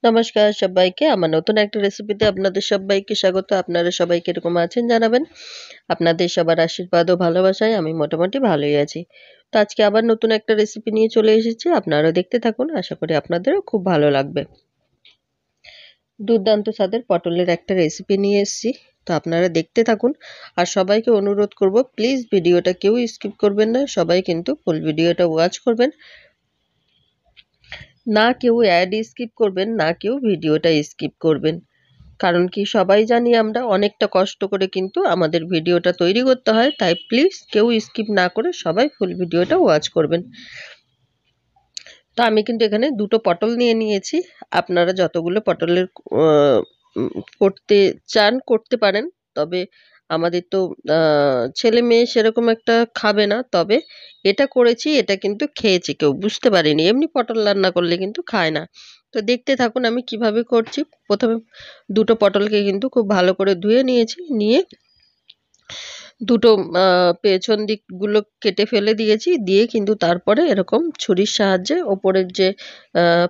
নমস্কার সবাইকে। আমার নতুন একটা রেসিপিতে আপনাদের সবাইকে স্বাগত। আপনারা সবাই কিরকম আছেন জানাবেন। আপনাদের সবার আশীর্বাদ ও ভালোবাসায় আমি মোটামুটি ভালোই আছি। তো আজকে আবার নতুন একটা রেসিপি নিয়ে চলে এসেছি। আপনারাও দেখতে থাকুন। আশা করি আপনাদেরও খুব ভালো লাগবে। দুর্দান্ত স্বাদের পটলের একটা রেসিপি নিয়ে এসেছি। তো আপনারা দেখতে থাকুন। আর সবাইকে অনুরোধ করব, প্লিজ ভিডিওটা কেউ স্কিপ করবেন না। সবাই কিন্তু ফুল ভিডিওটা ওয়াচ করবেন। না কেউ অ্যাড স্কিপ করবেন, না কেউ ভিডিওটা স্কিপ করবেন। কারণ কি, সবাই জানি আমরা অনেকটা কষ্ট করে কিন্তু আমাদের ভিডিওটা তৈরি করতে হয়। তাই প্লিজ কেউ স্কিপ না করে সবাই ফুল ভিডিওটা ওয়াচ করবেন। তো আমি কিন্তু এখানে দুটো পটল নিয়ে নিয়েছি। আপনারা যতগুলো পটলের করতে চান করতে পারেন। তবে আমাদের তো ছেলে মেয়ে সেরকম একটা খাবে না। তবে এটা করেছি, এটা কিন্তু খেয়েছে কেউ, বুঝতে পারিনি। এমনি পটল রান্না করলে কিন্তু খায় না। তো দেখতে থাকুন আমি কিভাবে করছি। প্রথমে দুটো পটলকে কিন্তু খুব ভালো করে ধুয়ে নিয়েছি। নিয়ে দুটো পেছন দিকগুলো কেটে ফেলে দিয়েছি। দিয়ে কিন্তু তারপরে এরকম ছুরির সাহায্যে ওপরের যে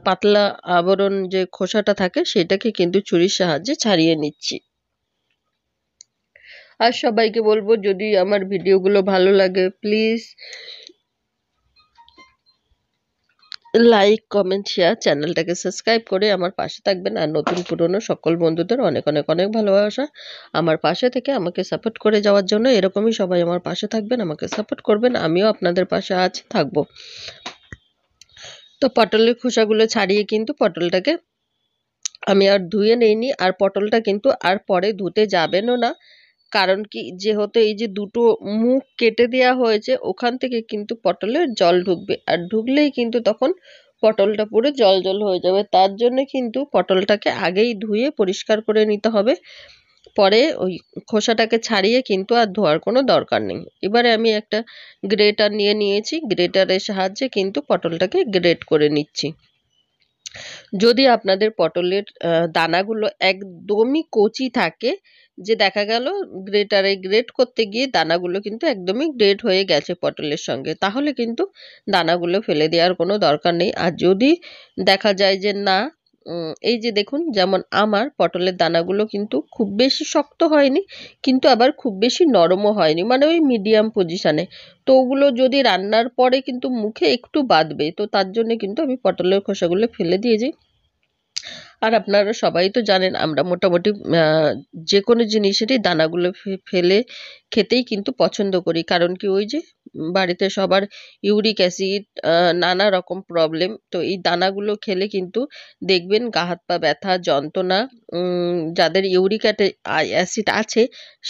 পাতলা আবরণ যে খোসাটা থাকে সেটাকে কিন্তু ছুরির সাহায্যে ছাড়িয়ে নিচ্ছি। আর সবাইকে বলবো, যদি আমার ভিডিওগুলো ভালো লাগে প্লিজ লাইক, কমেন্ট, শেয়ার, চ্যানেলটাকে সাবস্ক্রাইব করে আমার পাশে থাকবেন। আর নতুন পুরনো সকল বন্ধুদের অনেক অনেক অনেক ভালোবাসা। আমার পাশে থেকে আমাকে সাপোর্ট করে যাওয়ার জন্য। এরকমই সবাই আমার পাশে থাকবেন, আমাকে সাপোর্ট করবেন। আমিও আপনাদের পাশে আছি, থাকবো। তো পটলের খোসাগুলো ছাড়িয়ে কিন্তু পটলটাকে আমি আর ধুয়ে নেইনি। আর পটলটা কিন্তু আর পরে ধুতে যাবেনও না। কারণ কি, যেহেতু এই যে দুটো মুখ কেটে দেওয়া হয়েছে, ওখান থেকে কিন্তু পটলের জল ঢুকবে। আর ঢুকলেই কিন্তু তখন পটলটা পুরো জল জল হয়ে যাবে। তার জন্য কিন্তু পটলটাকে আগেই ধুয়ে পরিষ্কার করে নিতে হবে। পরে ওই খোসাটাকে ছাড়িয়ে কিন্তু আর ধোয়ার কোনো দরকার নেই। এবারে আমি একটা গ্রেটার নিয়ে নিয়েছি। গ্রেটারের সাহায্যে কিন্তু পটলটাকে গ্রেট করে নিচ্ছি। যদি আপনাদের পটলের দানাগুলো একদমই কচি থাকে, যে দেখা গেল গ্রেটারে গ্রেট করতে গিয়ে দানাগুলো কিন্তু একদমই গ্রেট হয়ে গেছে পটলের সঙ্গে, তাহলে কিন্তু দানাগুলো ফেলে দেওয়ার কোনো দরকার নেই। আর যদি দেখা যায় যে না, এই যে দেখুন, যেমন আমার পটলের দানাগুলো কিন্তু খুব বেশি শক্ত হয়নি, কিন্তু আবার খুব বেশি নরমও হয়নি, মানে ওই মিডিয়াম পজিশানে। তো ওগুলো যদি রান্নার পরে কিন্তু মুখে একটু বাঁধবে, তো তার জন্য কিন্তু আমি পটলের খোসাগুলো ফেলে দিয়েছি। আর আপনারা সবাই তো জানেন, আমরা মোটামুটি যে কোনো জিনিসেরই দানাগুলো ফেলে খেতেই কিন্তু পছন্দ করি। কারণ কি, ওই যে বাড়িতে সবার ইউরিক অ্যাসিড, নানা রকম প্রবলেম। তো এই দানাগুলো খেলে কিন্তু দেখবেন গা হাত পা ব্যথা, যন্ত্রণা, যাদের ইউরিক অ্যাসিড আছে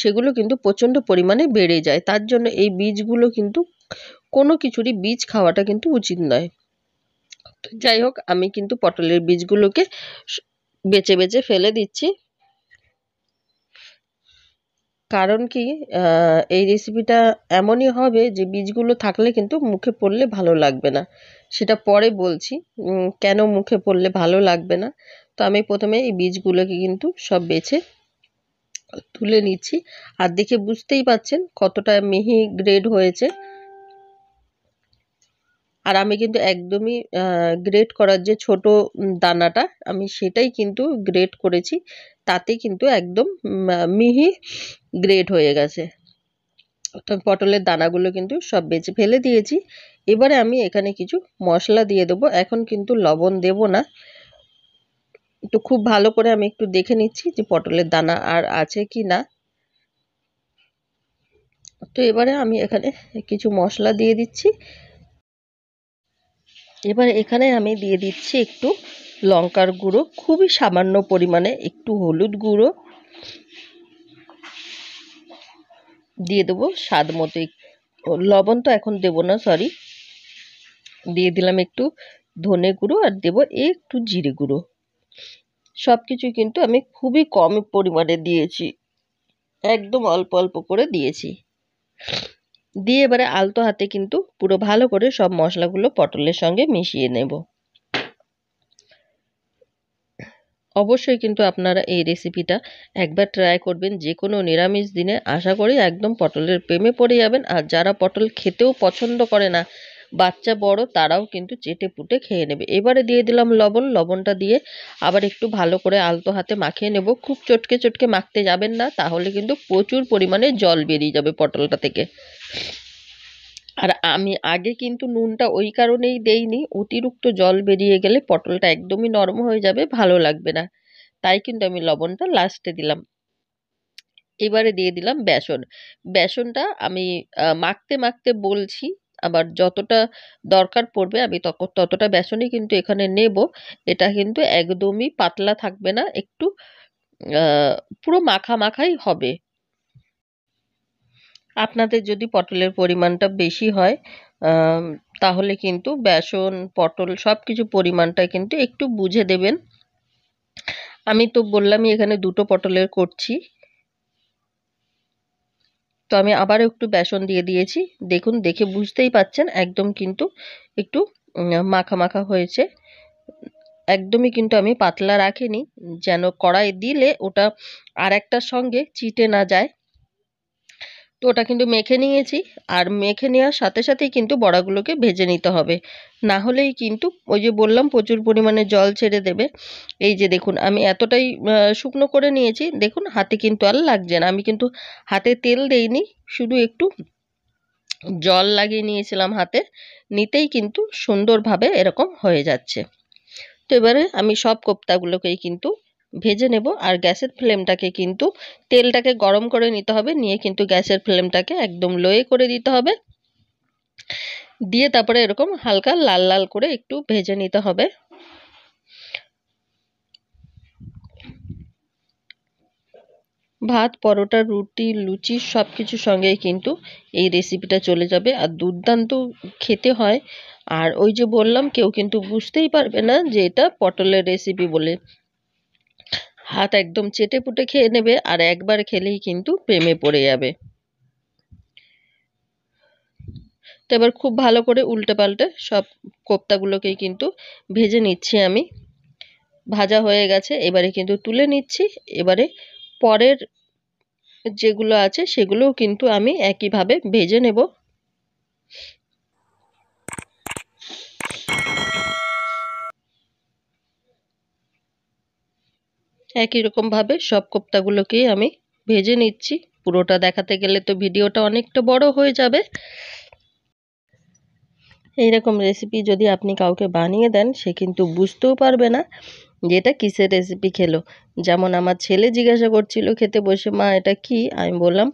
সেগুলো কিন্তু প্রচণ্ড পরিমাণে বেড়ে যায়। তার জন্য এই বীজগুলো কিন্তু, কোনো কিছুরই বীজ খাওয়াটা কিন্তু উচিত নয়। যাই হোক, আমি কিন্তু পটলের বীজগুলোকে বেছে বেছে ফেলে দিচ্ছি। কারণ কি, এই রেসিপিটা এমনই হবে যে বীজগুলো থাকলে কিন্তু মুখে পড়লে ভালো লাগবে না। সেটা পরে বলছি কেন মুখে পড়লে ভালো লাগবে না। তো আমি প্রথমে এই বীজগুলোকে কিন্তু সব বেছে তুলে নিচ্ছি। আর দেখে বুঝতেই পাচ্ছেন কতটা মিহি গ্রেড হয়েছে। আর আমি কিন্তু একদমই গ্রেট করার যে ছোট দানাটা, আমি সেটাই কিন্তু গ্রেট করেছি। তাতে কিন্তু একদম মিহি গ্রেট হয়ে গেছে। তো পটলের দানাগুলো কিন্তু সব বেছে ফেলে দিয়েছি। এবারে আমি এখানে কিছু মশলা দিয়ে দেবো। এখন কিন্তু লবণ দেব না। তো খুব ভালো করে আমি একটু দেখে নিচ্ছি যে পটলের দানা আর আছে কি না। তো এবারে আমি এখানে কিছু মশলা দিয়ে দিচ্ছি। এবার এখানে আমি দিয়ে দিচ্ছি একটু লঙ্কার গুঁড়ো, খুবই সামান্য পরিমাণে একটু হলুদ গুঁড়ো দিয়ে দেবো, স্বাদ মতো। লবণ তো এখন দেবো না, সরি। দিয়ে দিলাম একটু ধনে গুঁড়ো, আর দেবো একটু জিরে গুঁড়ো। সব কিছুই কিন্তু আমি খুবই কম পরিমাণে দিয়েছি, একদম অল্প অল্প করে দিয়েছি। দিয়ে এবারে আলতো হাতে কিন্তু পুরো ভালো করে সব মশলাগুলো পটলের সঙ্গে মিশিয়ে নেব। অবশ্যই কিন্তু আপনারা এই রেসিপিটা একবার ট্রাই করবেন যে কোনো নিরামিষ দিনে। আশা করি একদম পটলের প্রেমে পড়ে যাবেন। আর যারা পটল খেতেও পছন্দ করে না, বাচ্চা বড় তারাও কিন্তু চেটে পুটে খেয়ে নেবে। এবারে দিয়ে দিলাম লবণ, লবণটা দিয়ে আবার একটু ভালো করে আলতো হাতে মাখিয়ে নেব। খুব চটকে চটকে মাখতে যাবেন না, তাহলে কিন্তু প্রচুর পরিমাণে জল বেরিয়ে যাবে পটলটা থেকে। আর আমি আগে কিন্তু নুনটা ওই কারণেই দেইনি, অতিরিক্ত জল বেরিয়ে গেলে পটলটা একদমই নরম হয়ে যাবে, ভালো লাগবে না। তাই কিন্তু আমি লবণটা লাস্টে দিলাম। এবারে দিয়ে দিলাম বেসন। বেসনটা আমি মাখতে মাখতে বলছি, আবার যতটা দরকার পড়বে আমি ততটা বেসনই কিন্তু এখানে নেব। এটা কিন্তু একদমই পাতলা থাকবে না, একটু আহ, পুরো মাখা মাখাই হবে। আপনাদের যদি পটলের পরিমাণটা বেশি হয় আম, তাহলে কিন্তু বেসন পটল সব কিছু পরিমাণটা কিন্তু একটু বুঝে দেবেন। আমি তো বললামই এখানে দুটো পটলের করছি, তো আমি আবার একটু বেসন দিয়ে দিয়েছি। দেখুন, দেখে বুঝতেই পাচ্ছেন একদম কিন্তু একটু মাখা মাখা হয়েছে। একদমই কিন্তু আমি পাতলা রাখিনি, যেন কড়াই দিলে ওটা আর একটার সঙ্গে চিটে না যায়। তো ওটা কিন্তু মেখে নিয়েছি, আর মেখে নেওয়ার সাথে সাথেই কিন্তু বড়াগুলোকে ভেজে নিতে হবে, না হলেই কিন্তু ওই যে বললাম প্রচুর পরিমাণে জল ছেড়ে দেবে। এই যে দেখুন আমি এতটাই শুকনো করে নিয়েছি, দেখুন হাতে কিন্তু আর লাগছে না, আমি কিন্তু হাতে তেল দেইনি, শুধু একটু জল লাগিয়ে নিয়েছিলাম হাতে, নিতেই কিন্তু সুন্দরভাবে এরকম হয়ে যাচ্ছে। তো এবারে আমি সব কোপ্তাগুলোকেই কিন্তু ভেজে নেব। আর গ্যাসের ফ্লেমটাকে কিন্তু তেলটাকে গরম করে নিতে হবে, নিয়ে কিন্তু গ্যাসের ফ্লেমটাকে একদম লোয়ে করে দিতে হবে, দিয়ে তারপরে এরকম হালকা লাল লাল করে একটু ভেজে নিতে হবে। ভাত, পরোটা, রুটি, লুচি সব কিছুর সঙ্গেই কিন্তু এই রেসিপিটা চলে যাবে, আর দুর্দান্ত খেতে হয়। আর ওই যে বললাম কেউ কিন্তু বুঝতেই পারবে না যে এটা পটলের রেসিপি বলে, হাত একদম চেটে পুটে খেয়ে নেবে, আর একবার খেলেই কিন্তু প্রেমে পড়ে যাবে। তো এবার খুব ভালো করে উল্টে পাল্টে সব কোপ্তাগুলোকেই কিন্তু ভেজে নিচ্ছি আমি। ভাজা হয়ে গেছে, এবারে কিন্তু তুলে নিচ্ছি। এবারে পরের যেগুলো আছে সেগুলোও কিন্তু আমি একইভাবে ভেজে নেব। একই রকম ভাবে সব কোপ্তাগুলোকেই আমি ভেজে নিচ্ছি। পুরোটা দেখাতে গেলে তো ভিডিওটা অনেকটা বড় হয়ে যাবে। এইরকম রেসিপি যদি আপনি কাউকে বানিয়ে দেন, সে কিন্তু বুঝতেও পারবে না যে এটা কিসের রেসিপি খেলো। যেমন আমার ছেলে জিজ্ঞাসা করছিল খেতে বসে, মা এটা কি? আমি বললাম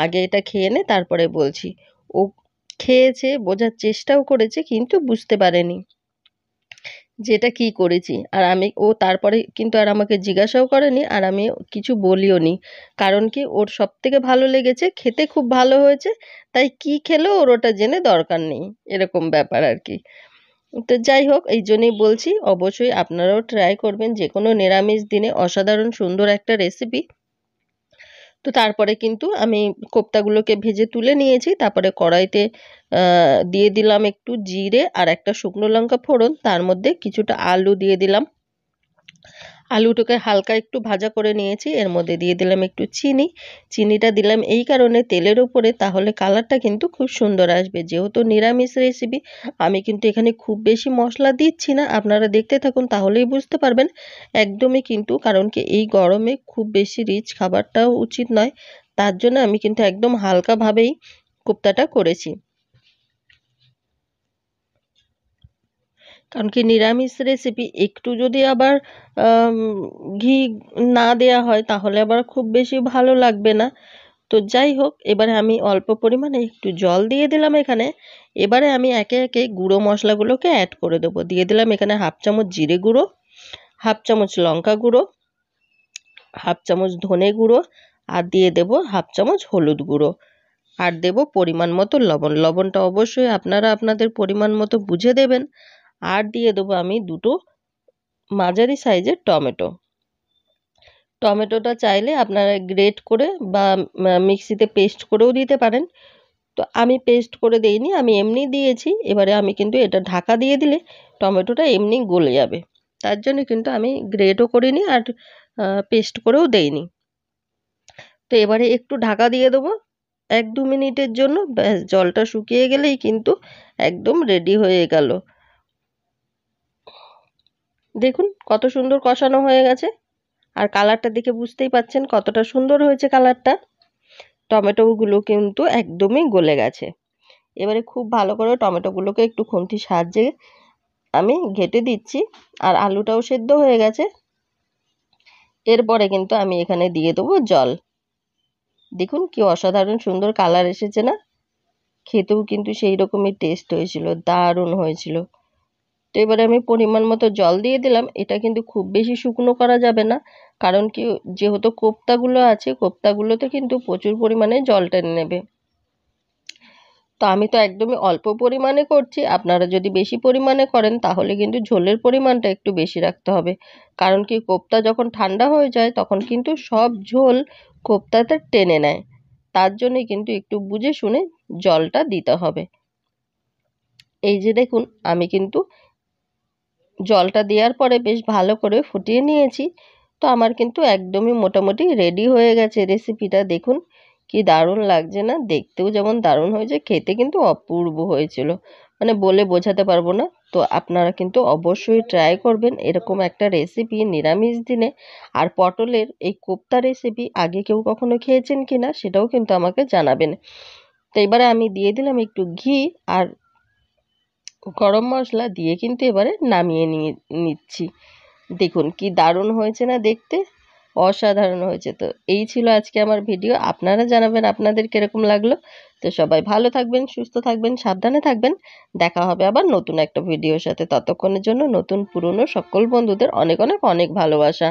আগে এটা খেয়ে নে তারপরে বলছি। ও খেয়েছে, বোঝার চেষ্টাও করেছে, কিন্তু বুঝতে পারেনি যে এটা কি করেছি। আর আমি ও তারপরে কিন্তু আর আমাকে জিজ্ঞাসাও করেনি, আর আমি কিছু বলিও নি। কারণ কি, ওর সব থেকে ভালো লেগেছে, খেতে খুব ভালো হয়েছে, তাই কি খেলো ওর ওটা জেনে দরকার নেই, এরকম ব্যাপার আর কি। তো যাই হোক, এই জন্যই বলছি অবশ্যই আপনারাও ট্রাই করবেন যে কোনো নিরামিষ দিনে, অসাধারণ সুন্দর একটা রেসিপি। তো তারপরে কিন্তু আমি কোপ্তাগুলোকে ভেজে তুলে নিয়েছি, তারপরে কড়াইতে দিয়ে দিলাম একটু জিরে আর একটা শুকনো লঙ্কা ফোড়ন, তার মধ্যে কিছুটা আলু দিয়ে দিলাম। আলুটাকে হালকা একটু ভাজা করে নিয়েছি, এর মধ্যে দিয়ে দিলাম একটু চিনি। চিনিটা দিলাম এই কারণে তেলের উপরে, তাহলে কালারটা কিন্তু খুব সুন্দর আসবে। যেহেতু নিরামিষ রেসিপি, আমি কিন্তু এখানে খুব বেশি মশলা দিচ্ছি না, আপনারা দেখতে থাকুন তাহলেই বুঝতে পারবেন। একদমই কিন্তু, কারণ কি এই গরমে খুব বেশি রিচ খাবারটাও উচিত নয়, তার জন্য আমি কিন্তু একদম হালকাভাবেই কোপ্তাটা করেছি। কারণ কি নিরামিষ রেসিপি একটু যদি আবার আম, ঘি না দেয়া হয় তাহলে আবার খুব বেশি ভালো লাগবে না। তো যাই হোক, এবারে আমি অল্প পরিমাণে একটু জল দিয়ে দিলাম এখানে। এবারে আমি একে একে গুঁড়ো মশলাগুলোকে অ্যাড করে দেবো। দিয়ে দিলাম এখানে হাফ চামচ জিরে গুঁড়ো, হাফ চামচ লঙ্কা গুঁড়ো, হাফ চামচ ধনে গুঁড়ো, আর দিয়ে দেব হাফ চামচ হলুদ গুঁড়ো, আর দেব পরিমাণ মতো লবণ। লবণটা অবশ্যই আপনারা আপনাদের পরিমাণ মতো বুঝে দেবেন। আর দিয়ে দেবো আমি দুটো মাঝারি সাইজের টমেটো। টমেটোটা চাইলে আপনারা গ্রেট করে বা মিক্সিতে পেস্ট করেও দিতে পারেন। তো আমি পেস্ট করে দেইনি, আমি এমনি দিয়েছি। এবারে আমি কিন্তু এটা ঢাকা দিয়ে দিলে টমেটোটা এমনি গলে যাবে, তার জন্য কিন্তু আমি গ্রেটও করিনি আর পেস্ট করেও দেইনি। তো এবারে একটু ঢাকা দিয়ে দেবো, 1-2 মিনিটের জন্য, ব্যাস জলটা শুকিয়ে গেলেই কিন্তু একদম রেডি হয়ে গেল। দেখুন কত সুন্দর কষানো হয়ে গেছে, আর কালারটা দেখে বুঝতেই পাচ্ছেন কতটা সুন্দর হয়েছে কালারটা। টমেটোগুলো কিন্তু একদমই গলে গেছে। এবারে খুব ভালো করে টমেটোগুলোকে একটু খুন্তির সাহায্যে আমি ঘেটে দিচ্ছি, আর আলুটাও সেদ্ধ হয়ে গেছে। এরপরে কিন্তু আমি এখানে দিয়ে দেবো জল। দেখুন কি অসাধারণ সুন্দর কালার এসেছে না? খেতেও কিন্তু সেই রকমই টেস্ট হয়েছিল, দারুণ হয়েছিল। তো এবারে আমি পরিমাণ মতো জল দিয়ে দিলাম। এটা কিন্তু খুব বেশি শুকনো করা যাবে না, কারণ কি যেহেতু কোপ্তাগুলো আছে, কোপ্তাগুলোতে কিন্তু প্রচুর পরিমাণে জল টেনে নেবে। তো আমি তো একদমই অল্প পরিমাণে করছি, আপনারা যদি বেশি পরিমাণে করেন তাহলে কিন্তু ঝোলের পরিমাণটা একটু বেশি রাখতে হবে। কারণ কি কোপ্তা যখন ঠান্ডা হয়ে যায় তখন কিন্তু সব ঝোল কোপ্তাতে টেনে নেয়, তার জন্যই কিন্তু একটু বুঝে শুনে জলটা দিতে হবে। এই যে দেখুন আমি কিন্তু জলটা দেওয়ার পরে বেশ ভালো করে ফুটিয়ে নিয়েছি। তো আমার কিন্তু একদমই মোটামুটি রেডি হয়ে গেছে রেসিপিটা। দেখুন কি দারুণ লাগছে না? দেখতেও যেমন দারুণ হয়েছে, খেতে কিন্তু অপূর্ব হয়েছিল, মানে বলে বোঝাতে পারবো না। তো আপনারা কিন্তু অবশ্যই ট্রাই করবেন এরকম একটা রেসিপি নিরামিষ দিনে। আর পটলের এই কোপ্তা রেসিপি আগে কেউ কখনো খেয়েছেন কিনা সেটাও কিন্তু আমাকে জানাবেন। তো এবারে আমি দিয়ে দিলাম একটু ঘি আর গরম মশলা দিয়ে কিন্তু এবারে নামিয়ে নিচ্ছি। দেখুন কি দারুণ হয়েছে না দেখতে? অসাধারণ হয়েছে। তো এই ছিল আজকে আমার ভিডিও। আপনারা জানাবেন আপনাদের কিরকম লাগলো। তো সবাই ভালো থাকবেন, সুস্থ থাকবেন, সাবধানে থাকবেন। দেখা হবে আবার নতুন একটা ভিডিওর সাথে। ততক্ষণের জন্য নতুন পুরনো সকল বন্ধুদের অনেক অনেক অনেক ভালোবাসা।